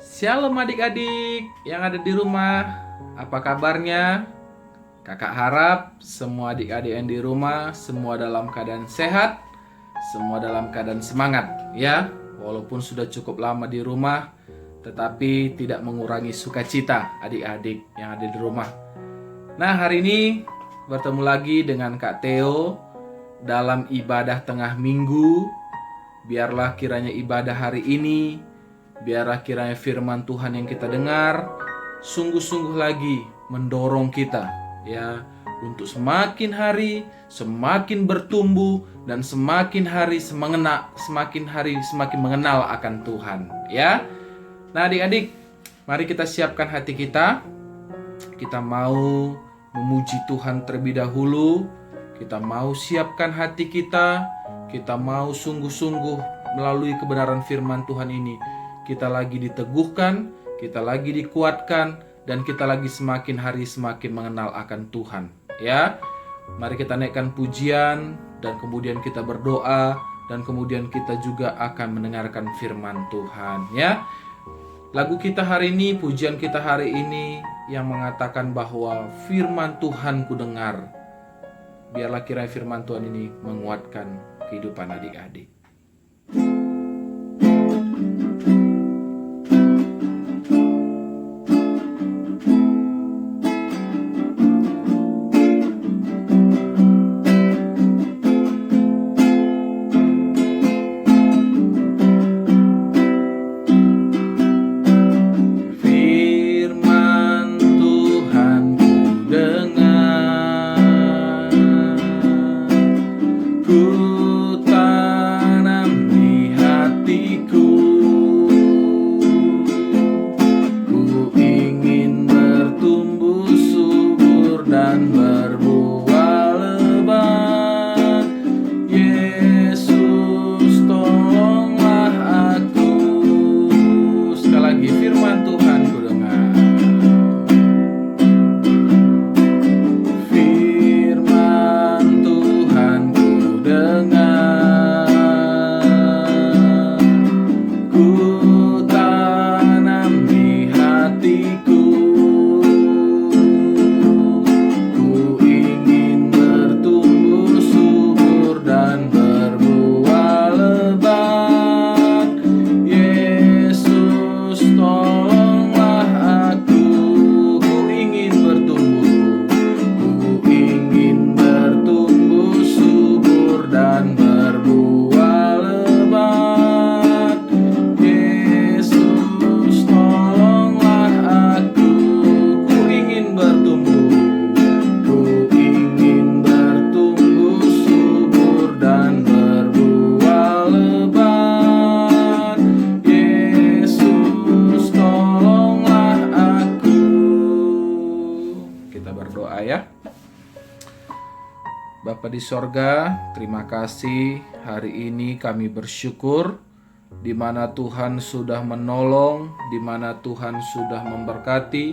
Shalom adik-adik yang ada di rumah. Apa kabarnya? Kakak harap semua adik-adik yang di rumah semua dalam keadaan sehat, semua dalam keadaan semangat ya. Walaupun sudah cukup lama di rumah, tetapi tidak mengurangi sukacita adik-adik yang ada di rumah. Nah, hari ini bertemu lagi dengan Kak Theo dalam ibadah tengah minggu. Biarlah kiranya ibadah hari ini, biarlah kiranya firman Tuhan yang kita dengar sungguh-sungguh lagi mendorong kita ya untuk semakin hari semakin bertumbuh dan semakin hari semakin mengenal akan Tuhan ya. Nah, adik-adik, mari kita siapkan hati kita. Kita mau memuji Tuhan terlebih dahulu. Kita mau siapkan hati kita. Kita mau sungguh-sungguh melalui kebenaran firman Tuhan ini. Kita lagi diteguhkan, kita lagi dikuatkan, dan kita lagi semakin hari semakin mengenal akan Tuhan. Ya, mari kita naikkan pujian, dan kemudian kita berdoa, dan kemudian kita juga akan mendengarkan firman Tuhan. Ya, lagu kita hari ini, pujian kita hari ini yang mengatakan bahwa firman Tuhan ku dengar. Biarlah kiranya firman Tuhan ini menguatkan kehidupan adik-adik. Bapa di sorga, terima kasih hari ini kami bersyukur di mana Tuhan sudah menolong, di mana Tuhan sudah memberkati,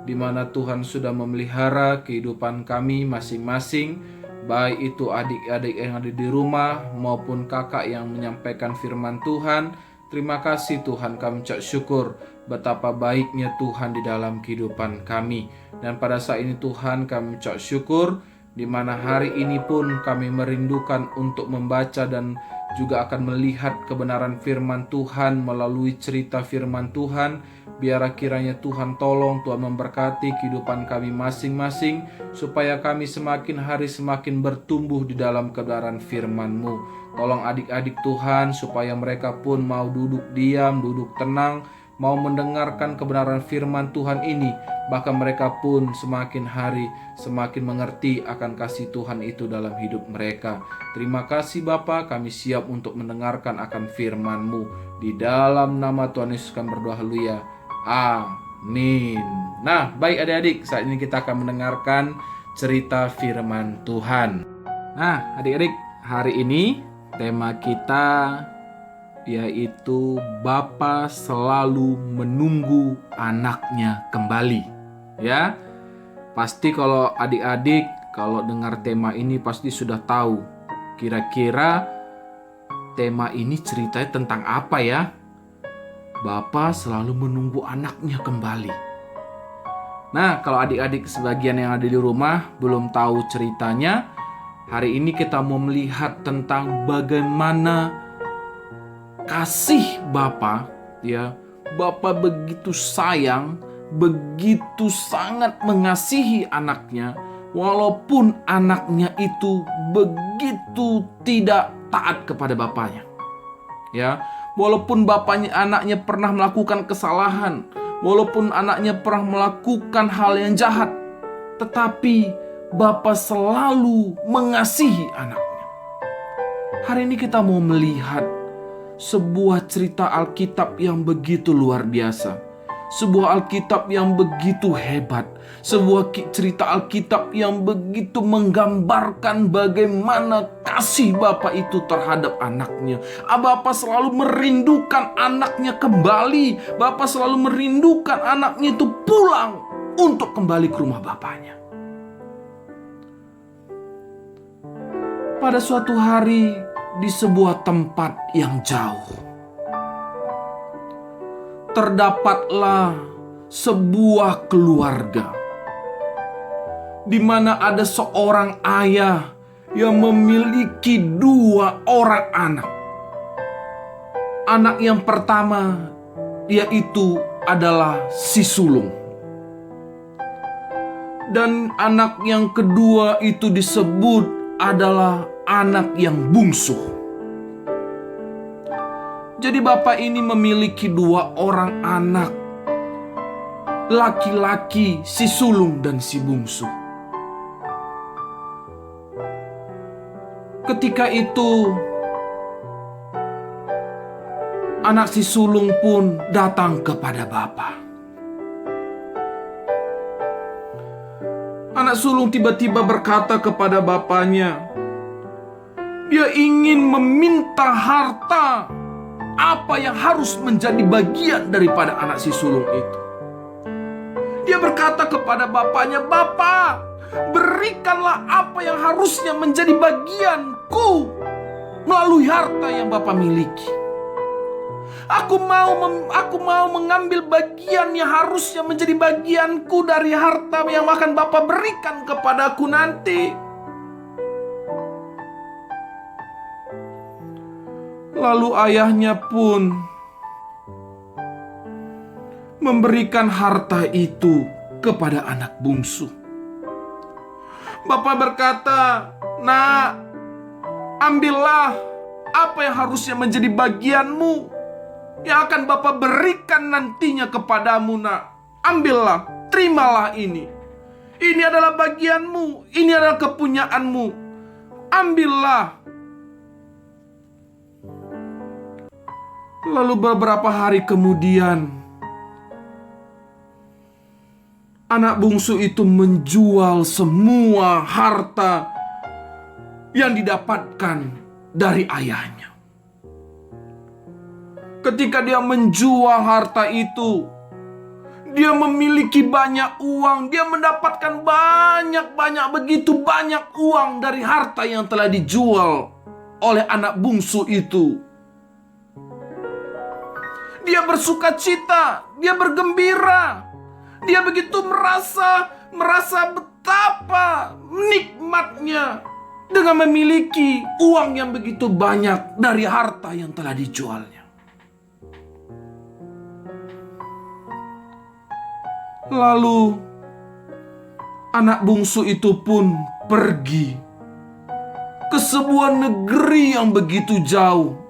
di mana Tuhan sudah memelihara kehidupan kami masing-masing, baik itu adik-adik yang ada di rumah maupun kakak yang menyampaikan firman Tuhan. Terima kasih Tuhan, kami ucap syukur betapa baiknya Tuhan di dalam kehidupan kami. Dan pada saat ini Tuhan, kami ucap syukur di mana hari ini pun kami merindukan untuk membaca dan juga akan melihat kebenaran firman Tuhan melalui cerita firman Tuhan. Biar kiranya Tuhan tolong, Tuhan memberkati kehidupan kami masing-masing, supaya kami semakin hari semakin bertumbuh di dalam kebenaran firman-Mu. Tolong adik-adik Tuhan, supaya mereka pun mau duduk diam, duduk tenang, mau mendengarkan kebenaran firman Tuhan ini. Bahkan mereka pun semakin hari semakin mengerti akan kasih Tuhan itu dalam hidup mereka. Terima kasih Bapa, kami siap untuk mendengarkan akan firman-Mu. Di dalam nama Tuhan Yesus kami berdoa, haleluya. Amin. Nah, baik adik-adik, saat ini kita akan mendengarkan cerita firman Tuhan. Nah, adik-adik, hari ini tema kita yaitu Bapa selalu menunggu anaknya kembali. Ya, pasti kalau adik-adik kalau dengar tema ini pasti sudah tahu kira-kira tema ini ceritanya tentang apa ya. bapa selalu menunggu anaknya kembali. Nah, kalau adik-adik sebagian yang ada di rumah belum tahu ceritanya, hari ini kita mau melihat tentang bagaimana kasih Bapa, ya. Bapa begitu sayang, begitu sangat mengasihi anaknya, walaupun anaknya itu begitu tidak taat kepada bapaknya. Ya, walaupun anaknya pernah melakukan kesalahan, walaupun anaknya pernah melakukan hal yang jahat, tetapi Bapa selalu mengasihi anaknya. Hari ini kita mau melihat sebuah cerita Alkitab yang begitu luar biasa. Sebuah Alkitab yang begitu hebat. Sebuah cerita Alkitab yang begitu menggambarkan bagaimana kasih Bapa itu terhadap anaknya. Bapa selalu merindukan anaknya kembali. Bapa selalu merindukan anaknya itu pulang untuk kembali ke rumah bapaknya. Pada suatu hari di sebuah tempat yang jauh, terdapatlah sebuah keluarga di mana ada seorang ayah yang memiliki 2 orang anak. Anak yang pertama yaitu adalah si sulung. Dan anak yang kedua itu disebut adalah anak yang bungsu. Jadi bapak ini memiliki 2 orang anak, laki-laki, si sulung dan si bungsu. Ketika itu, anak si sulung pun datang kepada bapak. Anak sulung tiba-tiba berkata kepada bapaknya, dia ingin meminta harta apa yang harus menjadi bagian daripada anak si sulung itu. Dia berkata kepada bapaknya, "Bapak, berikanlah apa yang harusnya menjadi bagianku melalui harta yang Bapak miliki. Aku mau mengambil bagian yang harusnya menjadi bagianku dari harta yang akan Bapak berikan kepadaku nanti." Lalu ayahnya pun memberikan harta itu kepada anak bungsu. Bapak berkata, "Nak, ambillah apa yang harusnya menjadi bagianmu, yang akan Bapak berikan nantinya kepadamu, nak. Ambillah, terimalah ini. Ini adalah bagianmu, ini adalah kepunyaanmu. Ambillah." Lalu beberapa hari kemudian, anak bungsu itu menjual semua harta yang didapatkan dari ayahnya. Ketika dia menjual harta itu, dia memiliki banyak uang. Dia mendapatkan begitu banyak uang dari harta yang telah dijual oleh anak bungsu itu. Dia bersuka cita, dia bergembira. Dia begitu merasa betapa nikmatnya dengan memiliki uang yang begitu banyak dari harta yang telah dijualnya. Lalu anak bungsu itu pun pergi ke sebuah negeri yang begitu jauh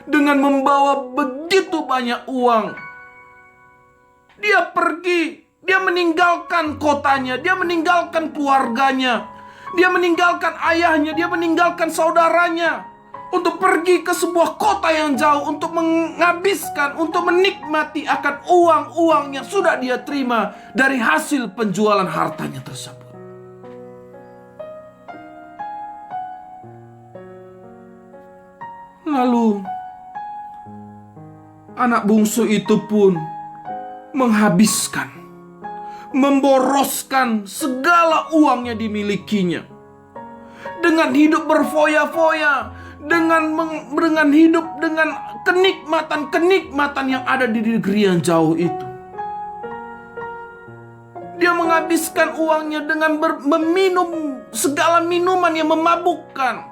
dengan membawa begitu banyak uang. Dia pergi, dia meninggalkan kotanya, dia meninggalkan keluarganya, dia meninggalkan ayahnya, dia meninggalkan saudaranya untuk pergi ke sebuah kota yang jauh untuk menghabiskan, untuk menikmati akan uang-uang yang sudah dia terima dari hasil penjualan hartanya tersebut. Lalu anak bungsu itu pun menghabiskan, memboroskan segala uang yang dimilikinya dengan hidup berfoya-foya, dengan hidup dengan kenikmatan yang ada di negeri yang jauh itu. Dia menghabiskan uangnya dengan meminum segala minuman yang memabukkan.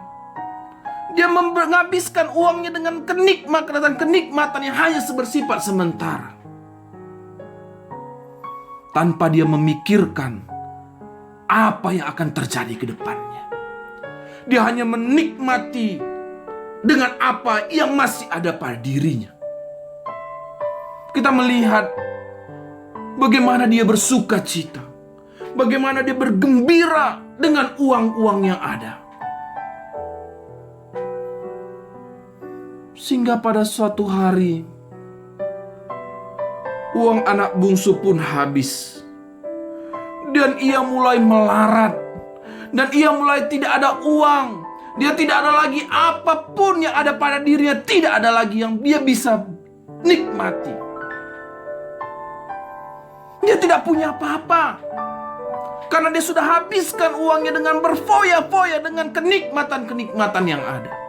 Dia menghabiskan uangnya dengan kenikmatan yang hanya bersifat sementara, tanpa dia memikirkan apa yang akan terjadi ke depannya. Dia hanya menikmati dengan apa yang masih ada pada dirinya. Kita melihat bagaimana dia bersuka cita, bagaimana dia bergembira dengan uang-uang yang ada. Sehingga pada suatu hari, uang anak bungsu pun habis. Dan ia mulai melarat. Dan ia mulai tidak ada uang. Dia tidak ada lagi apapun yang ada pada dirinya. Tidak ada lagi yang dia bisa nikmati. Dia tidak punya apa-apa. Karena dia sudah habiskan uangnya dengan berfoya-foya dengan kenikmatan-kenikmatan yang ada.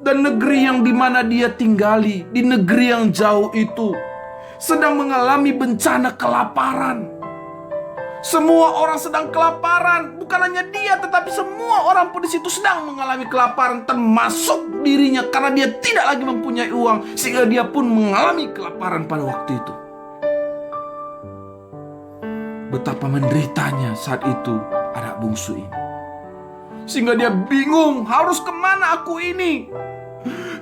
Dan negeri yang dimana dia tinggali, di negeri yang jauh itu, sedang mengalami bencana kelaparan. Semua orang sedang kelaparan. Bukan hanya dia, tetapi semua orang pun di situ sedang mengalami kelaparan, termasuk dirinya, karena dia tidak lagi mempunyai uang, sehingga dia pun mengalami kelaparan pada waktu itu. Betapa menderitanya saat itu anak bungsu ini. Sehingga dia bingung, harus kemana aku ini?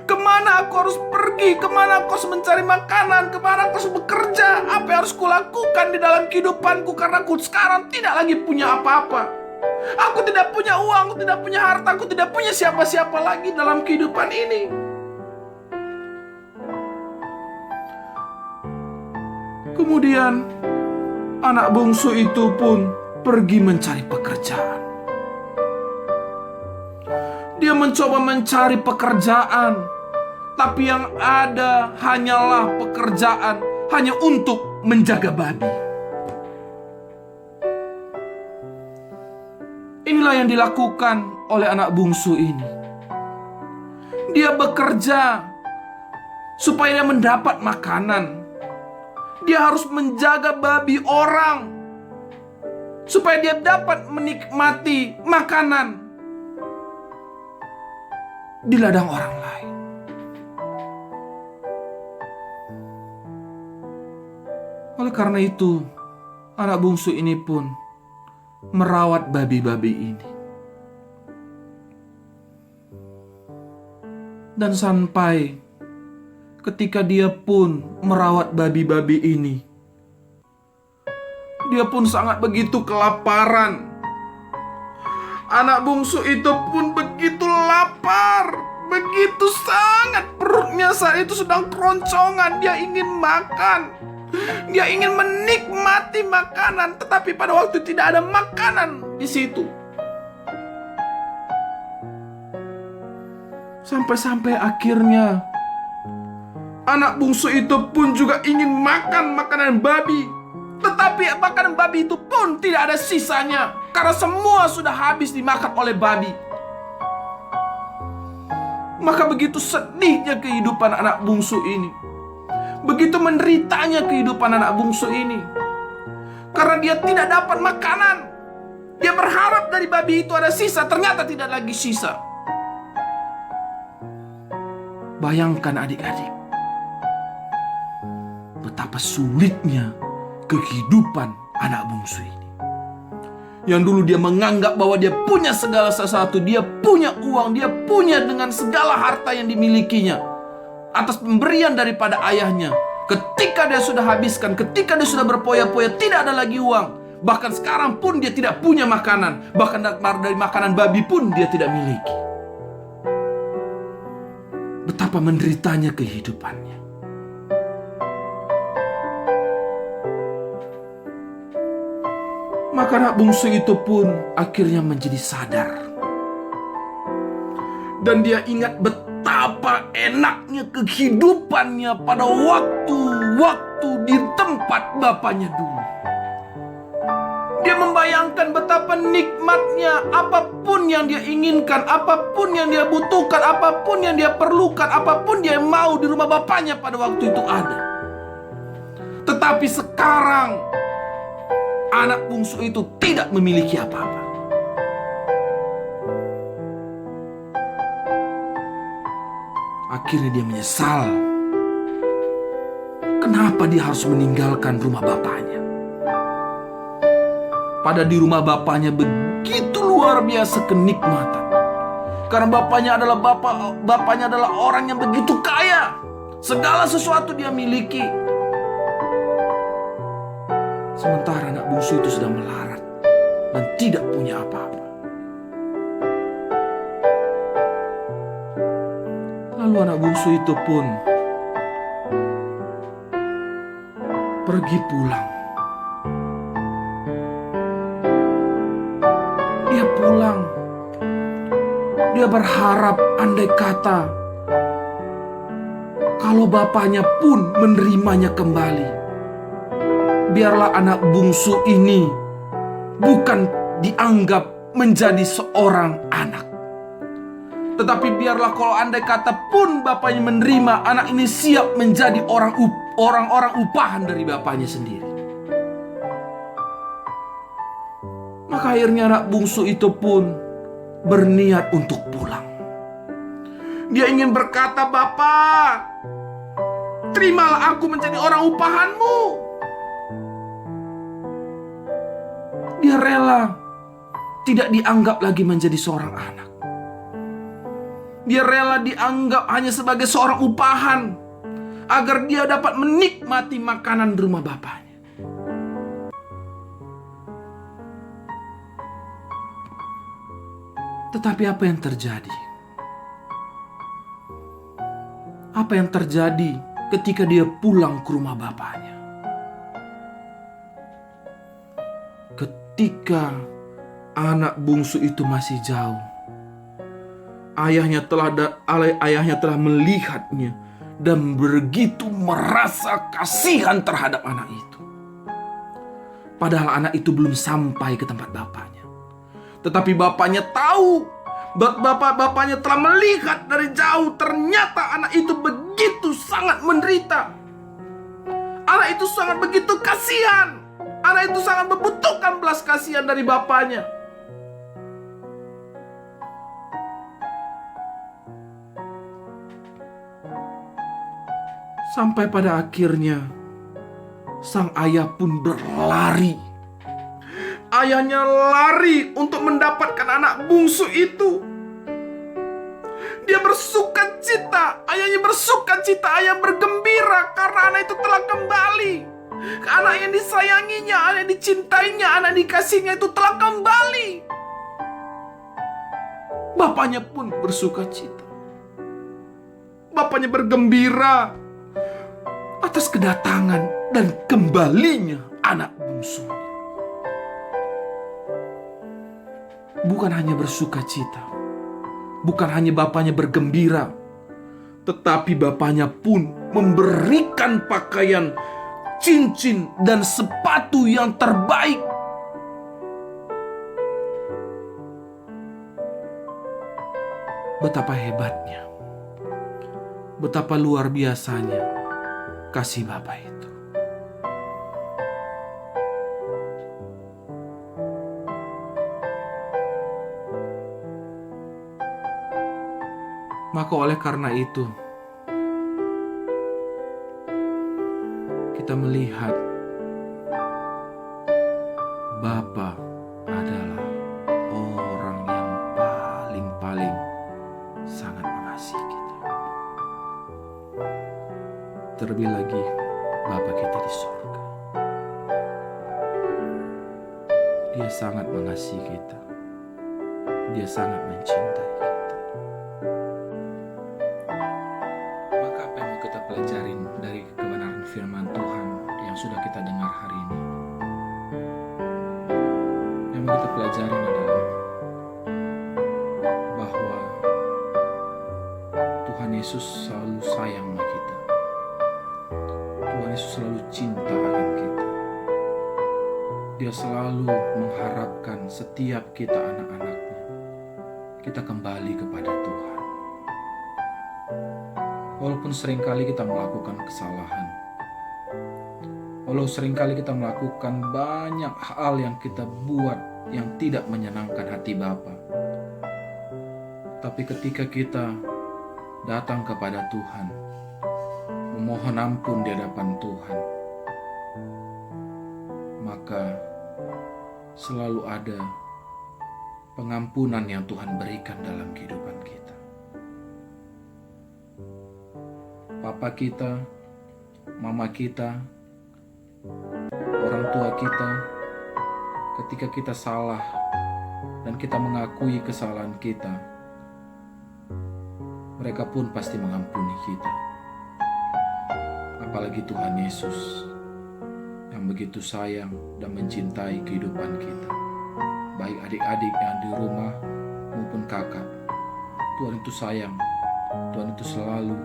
Kemana aku harus pergi? Kemana aku harus mencari makanan? Kemana aku harus bekerja? Apa yang harus kulakukan di dalam kehidupanku? Karena aku sekarang tidak lagi punya apa-apa. Aku tidak punya uang, aku tidak punya harta, aku tidak punya siapa-siapa lagi dalam kehidupan ini. Kemudian anak bungsu itu pun pergi mencari pekerjaan. Dia mencoba mencari pekerjaan, tapi yang ada hanyalah pekerjaan hanya untuk menjaga babi. Inilah yang dilakukan oleh anak bungsu ini. Dia bekerja supaya dia mendapat makanan. Dia harus menjaga babi orang supaya dia dapat menikmati makanan di ladang orang lain. Oleh karena itu, anak bungsu ini pun merawat babi-babi ini. Dan sampai ketika dia pun merawat babi-babi ini, dia pun sangat begitu kelaparan. Anak bungsu itu pun begitu lapar, begitu sangat perutnya saat itu sedang keroncongan. Dia ingin makan, dia ingin menikmati makanan, tetapi pada waktu tidak ada makanan di situ. Sampai-sampai akhirnya anak bungsu itu pun juga ingin makan makanan babi, tetapi makanan babi itu pun tidak ada sisanya, karena semua sudah habis dimakan oleh babi. Maka begitu sedihnya kehidupan anak bungsu ini. Begitu menderitanya kehidupan anak bungsu ini. Karena dia tidak dapat makanan. Dia berharap dari babi itu ada sisa, ternyata tidak lagi sisa. Bayangkan adik-adik, betapa sulitnya kehidupan anak bungsu ini. Yang dulu dia menganggap bahwa dia punya segala sesuatu, dia punya uang, dia punya dengan segala harta yang dimilikinya atas pemberian daripada ayahnya. Ketika dia sudah habiskan, ketika dia sudah berpoya-poya, tidak ada lagi uang. Bahkan sekarang pun dia tidak punya makanan. Bahkan dari makanan babi pun dia tidak miliki. Betapa menderitanya kehidupannya. Maka anak bungsu itu pun akhirnya menjadi sadar. Dan dia ingat betapa enaknya kehidupannya pada waktu di tempat bapaknya dulu. Dia membayangkan betapa nikmatnya apapun yang dia inginkan, apapun yang dia butuhkan, apapun yang dia perlukan, apapun dia mau di rumah bapaknya pada waktu itu ada. Tetapi sekarang anak bungsu itu tidak memiliki apa-apa. Akhirnya dia menyesal. Kenapa dia harus meninggalkan rumah bapaknya? Pada di rumah bapaknya begitu luar biasa kenikmatan. Karena bapaknya adalah orang yang begitu kaya. Segala sesuatu dia miliki. Sementara anak bungsu itu sudah melarat dan tidak punya apa-apa. Lalu anak bungsu itu pun pergi pulang. Dia pulang. Dia berharap andai kata kalau bapaknya pun menerimanya kembali. Biarlah anak bungsu ini bukan dianggap menjadi seorang anak. Tetapi biarlah kalau andai kata pun bapaknya menerima, anak ini siap menjadi orang-orang upahan dari bapaknya sendiri. Maka akhirnya anak bungsu itu pun berniat untuk pulang. Dia ingin berkata, "Bapak, terimalah aku menjadi orang upahanmu." Dia rela tidak dianggap lagi menjadi seorang anak. Dia rela dianggap hanya sebagai seorang upahan agar dia dapat menikmati makanan di rumah bapaknya. Tetapi apa yang terjadi? Apa yang terjadi ketika dia pulang ke rumah bapaknya? Ketika anak bungsu itu masih jauh, ayahnya telah melihatnya dan begitu merasa kasihan terhadap anak itu. Padahal anak itu belum sampai ke tempat bapaknya. Tetapi bapaknya tahu, bapaknya telah melihat dari jauh, ternyata anak itu begitu sangat menderita. Anak itu sangat begitu kasihan. Anak itu sangat membutuhkan belas kasihan dari bapaknya. Sampai pada akhirnya sang ayah pun berlari. Ayahnya lari untuk mendapatkan anak bungsu itu. Dia bersuka cita. Ayahnya bersuka cita. Ayah bergembira karena anak itu telah kembali. Anak yang disayanginya, anak yang dicintainya, anak yang dikasihnya itu telah kembali. Bapaknya pun bersuka cita. Bapaknya bergembira atas kedatangan dan kembalinya anak bungsunya. Bukan hanya bersuka cita, bukan hanya bapaknya bergembira, tetapi bapaknya pun memberikan pakaian, cincin, dan sepatu yang terbaik. Betapa hebatnya, betapa luar biasanya kasih Bapa itu. Maka oleh karena itu, kita melihat Bapa adalah orang yang paling sangat mengasihi kita. Terlebih lagi Bapa kita di sorga. Dia sangat mengasihi kita. Dia sangat mencintai kita. Maka apa yang mau kita pelajarin dari kebenaran firman Tuhan yang sudah kita dengar hari ini? Yang mau kita pelajarin adalah bahwa Tuhan Yesus selalu sayang sama kita. Tuhan Yesus selalu cinta akan kita. Dia selalu mengharapkan setiap kita anak-anaknya, kita kembali kepada Tuhan. Walaupun seringkali kita melakukan kesalahan, walau seringkali kita melakukan banyak hal yang kita buat yang tidak menyenangkan hati Bapa, tapi ketika kita datang kepada Tuhan, memohon ampun di hadapan Tuhan, maka selalu ada pengampunan yang Tuhan berikan dalam kehidupan kita. Papa kita, mama kita, orang tua kita, ketika kita salah dan kita mengakui kesalahan kita, mereka pun pasti mengampuni kita. Apalagi Tuhan Yesus yang begitu sayang dan mencintai kehidupan kita, baik adik-adik yang di rumah maupun kakak. Tuhan itu sayang, Tuhan itu selalu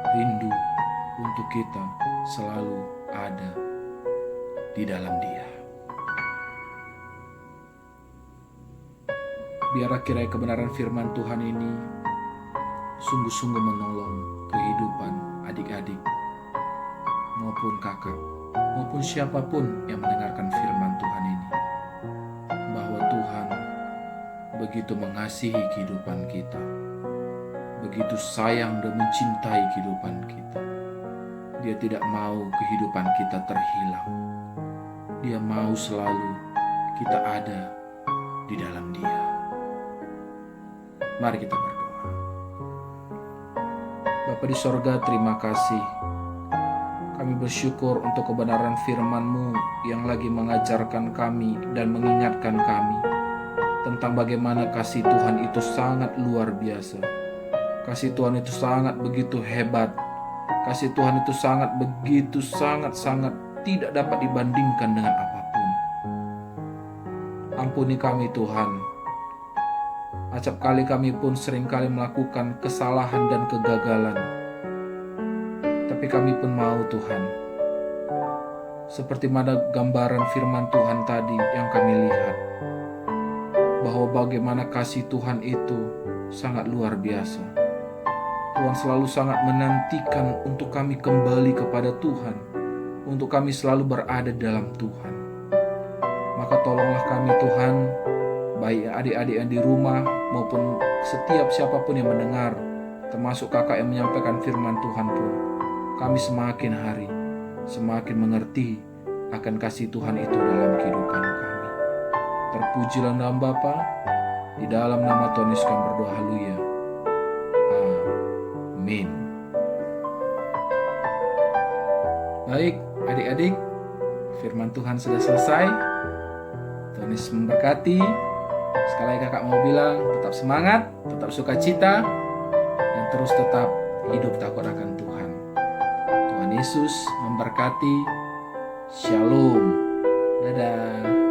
rindu untuk kita selalu ada di dalam Dia. Biarlah kiranya kebenaran firman Tuhan ini sungguh-sungguh menolong kehidupan adik-adik maupun kakak, maupun siapapun yang mendengarkan firman Tuhan ini, bahwa Tuhan begitu mengasihi kehidupan kita, begitu sayang dan mencintai kehidupan kita. Dia tidak mau kehidupan kita terhilang. Dia mau selalu kita ada di dalam Dia. Mari kita berdoa. Bapa di sorga, terima kasih. Kami bersyukur untuk kebenaran firman-Mu yang lagi mengajarkan kami dan mengingatkan kami tentang bagaimana kasih Tuhan itu sangat luar biasa. Kasih Tuhan itu sangat begitu hebat. Kasih Tuhan itu sangat begitu sangat tidak dapat dibandingkan dengan apapun. Ampuni kami Tuhan. Acap kali kami pun seringkali melakukan kesalahan dan kegagalan. Tapi kami pun mau Tuhan, seperti mana gambaran firman Tuhan tadi yang kami lihat, bahwa bagaimana kasih Tuhan itu sangat luar biasa. Tuhan selalu sangat menantikan untuk kami kembali kepada Tuhan, untuk kami selalu berada dalam Tuhan. Maka tolonglah kami Tuhan, baik adik-adik yang di rumah maupun setiap siapapun yang mendengar, termasuk kakak yang menyampaikan firman Tuhan pun, kami semakin hari semakin mengerti akan kasih Tuhan itu dalam kehidupan kami. Terpujilah nama Bapa, di dalam nama Tuhan Yesus kami berdoa, haleluya. Amin. Baik adik-adik, firman Tuhan sudah selesai. Tuhan Yesus memberkati. Sekali lagi kakak mau bilang, tetap semangat, tetap sukacita, dan terus tetap hidup takut akan Tuhan. Tuhan Yesus memberkati. Shalom. Dadah.